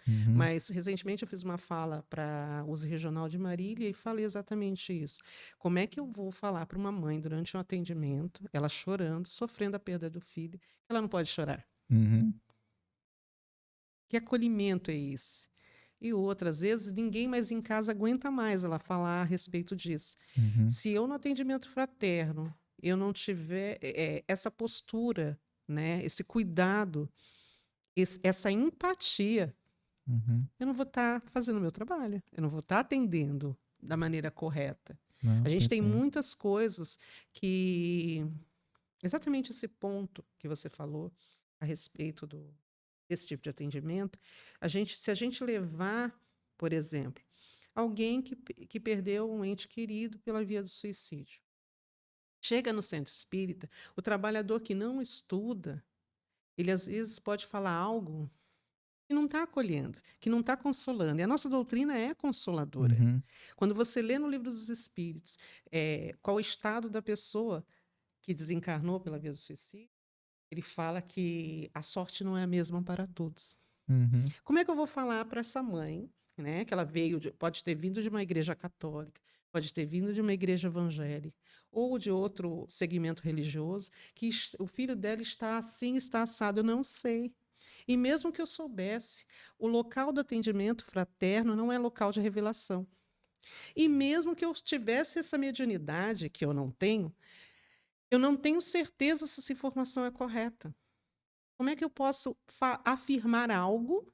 Uhum. Mas, recentemente, eu fiz uma fala para uso regional de Marília e falei exatamente isso. Como é que eu vou falar para uma mãe durante um atendimento, ela chorando, sofrendo a perda do filho, que ela não pode chorar? Uhum. Que acolhimento é esse? E outras vezes, ninguém mais em casa aguenta mais ela falar a respeito disso. Uhum. Se eu, no atendimento fraterno, eu não tiver essa postura, né, esse cuidado, essa empatia, Uhum. eu não vou estar fazendo o meu trabalho, eu não vou estar atendendo da maneira correta. A Não, gente tem perfeito. muitas coisas que exatamente esse ponto que você falou a respeito desse tipo de atendimento, se a gente levar, por exemplo, alguém que perdeu um ente querido pela via do suicídio. Chega no centro espírita, o trabalhador que não estuda, ele às vezes pode falar algo que não está acolhendo, que não está consolando. E a nossa doutrina é consoladora. Uhum. Quando você lê no livro dos Espíritos, qual o estado da pessoa que desencarnou pela via do suicídio, ele fala que a sorte não é a mesma para todos. Uhum. Como é que eu vou falar para essa mãe, né, que ela pode ter vindo de uma igreja católica, pode ter vindo de uma igreja evangélica ou de outro segmento religioso, que o filho dela está assim, está assado, eu não sei. E mesmo que eu soubesse, o local do atendimento fraterno não é local de revelação. E mesmo que eu tivesse essa mediunidade, que eu não tenho certeza se essa informação é correta. Como é que eu posso afirmar algo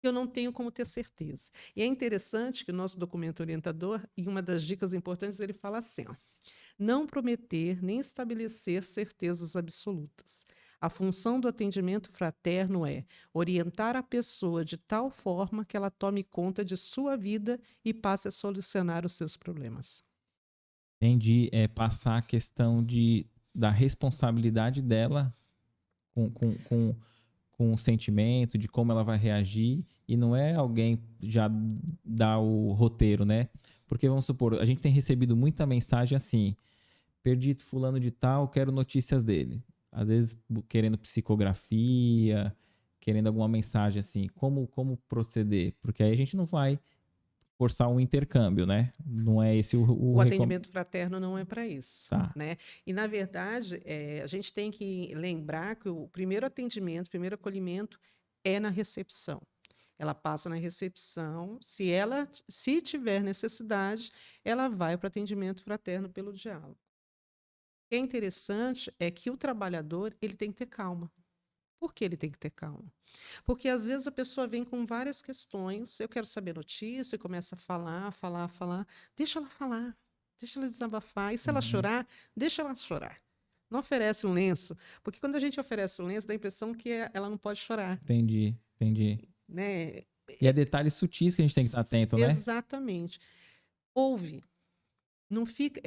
que eu não tenho como ter certeza? E é interessante que o nosso documento orientador, em uma das dicas importantes, ele fala assim, ó, não prometer nem estabelecer certezas absolutas. A função do atendimento fraterno é orientar a pessoa de tal forma que ela tome conta de sua vida e passe a solucionar os seus problemas. Entendi. É passar a questão da responsabilidade dela com o sentimento, de como ela vai reagir, e não é alguém já dar o roteiro, né? Porque vamos supor, a gente tem recebido muita mensagem assim: perdi fulano de tal, quero notícias dele. Às vezes querendo psicografia, querendo alguma mensagem assim, como proceder? Porque aí a gente não vai forçar um intercâmbio, né? Não é esse O atendimento fraterno não é para isso. Tá. Né? E, na verdade, a gente tem que lembrar que o primeiro atendimento, o primeiro acolhimento é na recepção. Ela passa na recepção, se tiver necessidade, ela vai para o atendimento fraterno pelo diálogo. O que é interessante é que o trabalhador ele tem que ter calma. Por que ele tem que ter calma? Porque às vezes a pessoa vem com várias questões, eu quero saber notícia, começa a falar, falar, falar. Deixa ela falar, deixa ela desabafar. E se ela Uhum. chorar, deixa ela chorar. Não oferece um lenço, porque quando a gente oferece um lenço, dá a impressão que ela não pode chorar. Entendi, entendi. Né? E é detalhes sutis que a gente tem que estar atento, né? Exatamente. Ouve. Não fica.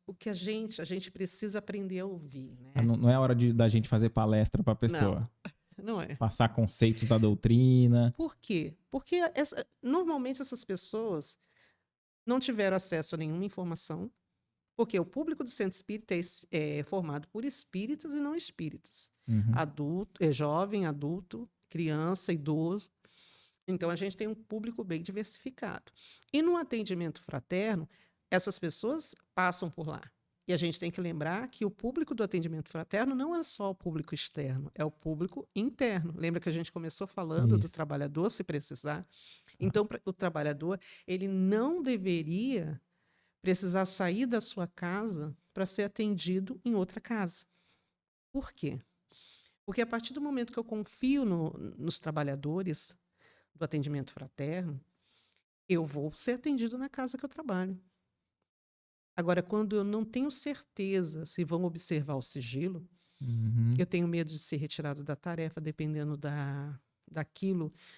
O que a gente precisa aprender a ouvir. Né? Não é hora da gente fazer palestra para a Não, pessoa. não é. Passar conceitos da doutrina. Por quê? Porque normalmente essas pessoas não tiveram acesso a nenhuma informação, porque o público do centro espírita é formado por espíritas e não espíritas. Uhum. Adulto, jovem, adulto, criança, idoso. Então, a gente tem um público bem diversificado. E no atendimento fraterno, essas pessoas passam por lá. E a gente tem que lembrar que o público do atendimento fraterno não é só o público externo, é o público interno. Lembra que a gente começou falando do Isso. trabalhador, se precisar? Ah, Então, o trabalhador, ele não deveria precisar sair da sua casa para ser atendido em outra casa. Por quê? Porque a partir do momento que eu confio nos trabalhadores do atendimento fraterno, eu vou ser atendido na casa que eu trabalho. Agora, quando eu não tenho certeza se vão observar o sigilo, uhum. eu tenho medo de ser retirado da tarefa, dependendo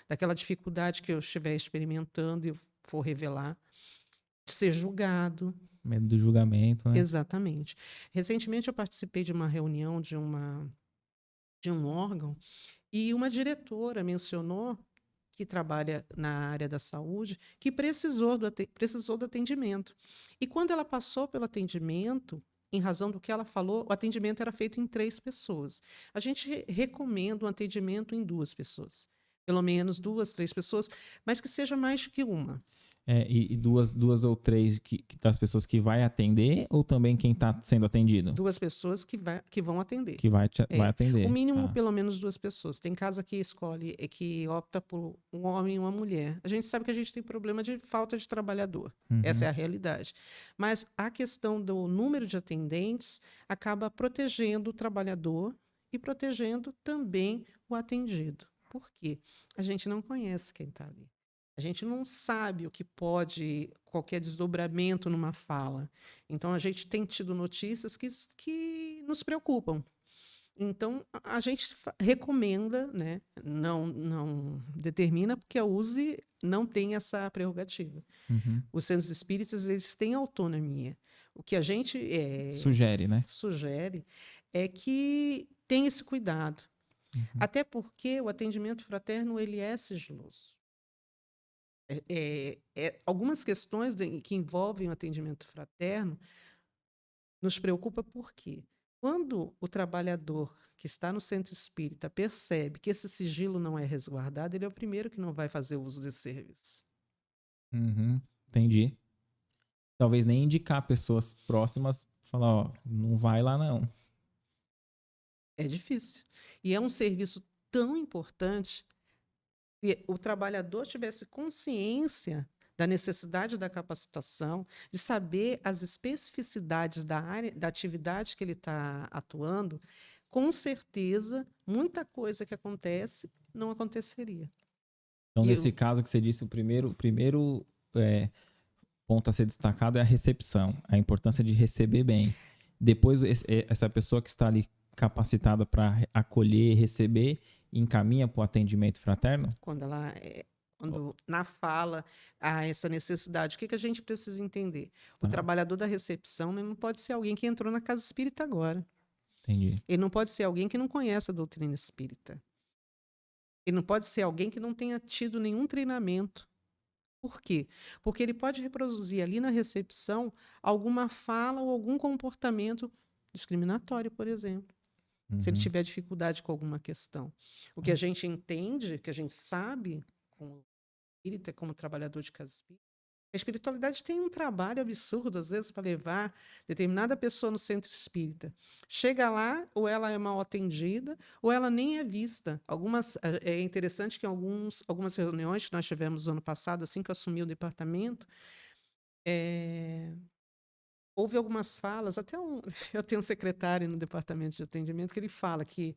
daquela dificuldade que eu estiver experimentando e eu for revelar, de ser julgado. Medo do julgamento, né? Exatamente. Recentemente, eu participei de uma reunião de um órgão e uma diretora mencionou que trabalha na área da saúde, que precisou do atendimento. E quando ela passou pelo atendimento, em razão do que ela falou, o atendimento era feito em 3 pessoas. A gente recomenda um atendimento em 2 pessoas. Pelo menos 2, 3 pessoas, mas que seja mais que uma. E duas ou três das pessoas que vai atender ou também quem está sendo atendido? 2 pessoas que vão atender. Que vai atender. O mínimo, pelo menos 2 pessoas. Tem casa que escolhe, que opta por um homem e uma mulher. A gente sabe que a gente tem problema de falta de trabalhador. Essa é a realidade. Mas a questão do número de atendentes acaba protegendo o trabalhador e protegendo também o atendido. Por quê? A gente não conhece quem está ali. A gente não sabe o que pode, qualquer desdobramento numa fala. Então, a gente tem tido notícias que nos preocupam. Então, a gente recomenda, né? Não determina, porque a USE não tem essa prerrogativa. Os centros espíritas, eles têm autonomia. O que a gente sugere, né? Sugere é que tenha esse cuidado. Até porque o atendimento fraterno, ele é sigiloso. Algumas questões que envolvem o atendimento fraterno nos preocupa porque quando o trabalhador que está no centro espírita percebe que esse sigilo não é resguardado, ele é o primeiro que não vai fazer uso desse serviço. Entendi. Talvez nem indicar pessoas próximas, falar, ó, não vai lá não. É difícil. E é um serviço tão importante. Se o trabalhador tivesse consciência da necessidade da capacitação, de saber as especificidades da área, da atividade que ele está atuando, com certeza, muita coisa que acontece não aconteceria. Então, nesse caso que você disse, o primeiro ponto a ser destacado é a recepção, a importância de receber bem. Depois, essa pessoa que está ali capacitada para acolher e receber, encaminha para o atendimento fraterno? Quando na fala há essa necessidade, o que a gente precisa entender? O trabalhador da recepção, né, não pode ser alguém que entrou na casa espírita agora. Entendi. Ele não pode ser alguém que não conhece a doutrina espírita. Ele não pode ser alguém que não tenha tido nenhum treinamento. Por quê? Porque ele pode reproduzir ali na recepção alguma fala ou algum comportamento discriminatório, por exemplo. Se ele tiver dificuldade com alguma questão. O que a gente entende, que a gente sabe, como espírita, como trabalhador de casa espírita, a espiritualidade tem um trabalho absurdo, às vezes, para levar determinada pessoa no centro espírita. Chega lá, ou ela é mal atendida, ou ela nem é vista. É interessante que em algumas reuniões que nós tivemos no ano passado, assim que eu assumi o departamento, houve algumas falas, eu tenho um secretário no departamento de atendimento que ele fala que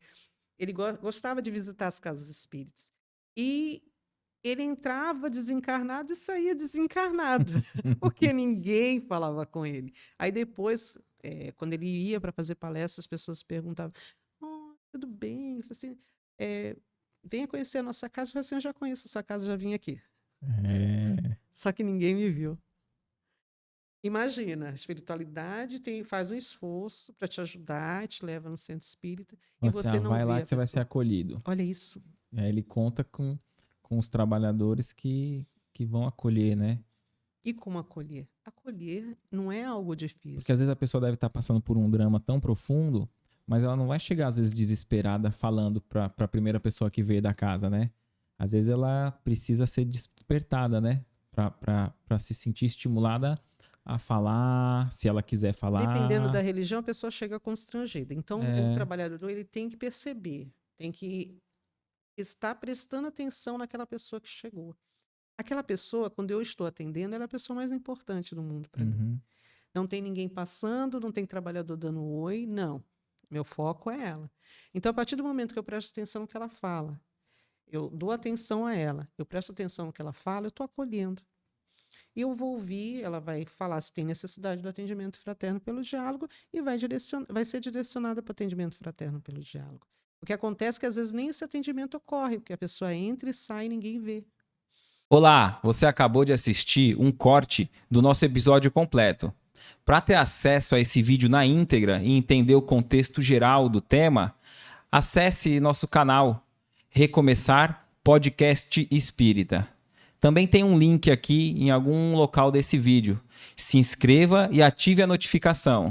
ele gostava de visitar as casas espíritas. E ele entrava desencarnado e saía desencarnado, porque ninguém falava com ele. Aí depois, quando ele ia para fazer palestra, as pessoas perguntavam, tudo bem? Eu falei assim, venha conhecer a nossa casa. Eu falei assim, eu já conheço a sua casa, já vim aqui. Só que ninguém me viu. Imagina, a espiritualidade faz um esforço para te ajudar, te leva no centro espírita, e você não vai vê lá a que você vai ser pessoa. acolhido. Olha isso. E aí ele conta com os trabalhadores que vão acolher, né? E como acolher? Acolher não é algo difícil. Porque às vezes a pessoa deve estar passando por um drama tão profundo, mas ela não vai chegar, às vezes, desesperada falando para a primeira pessoa que veio da casa, né? Às vezes ela precisa ser despertada, né? Para se sentir estimulada a falar, se ela quiser falar. Dependendo da religião, a pessoa chega constrangida. Então, o trabalhador ele tem que perceber, tem que estar prestando atenção naquela pessoa que chegou. Aquela pessoa, quando eu estou atendendo, ela é a pessoa mais importante do mundo para mim. Não tem ninguém passando, não tem trabalhador dando oi, não. Meu foco é ela. Então, a partir do momento que eu presto atenção no que ela fala, eu dou atenção a ela, eu presto atenção no que ela fala, eu estou acolhendo. E eu vou ouvir, ela vai falar se tem necessidade do atendimento fraterno pelo diálogo e vai ser direcionada para o atendimento fraterno pelo diálogo. O que acontece é que às vezes nem esse atendimento ocorre, porque a pessoa entra e sai e ninguém vê. Olá, você acabou de assistir um corte do nosso episódio completo. Para ter acesso a esse vídeo na íntegra e entender o contexto geral do tema, acesse nosso canal Recomeçar Podcast Espírita. Também tem um link aqui em algum local desse vídeo. Se inscreva e ative a notificação.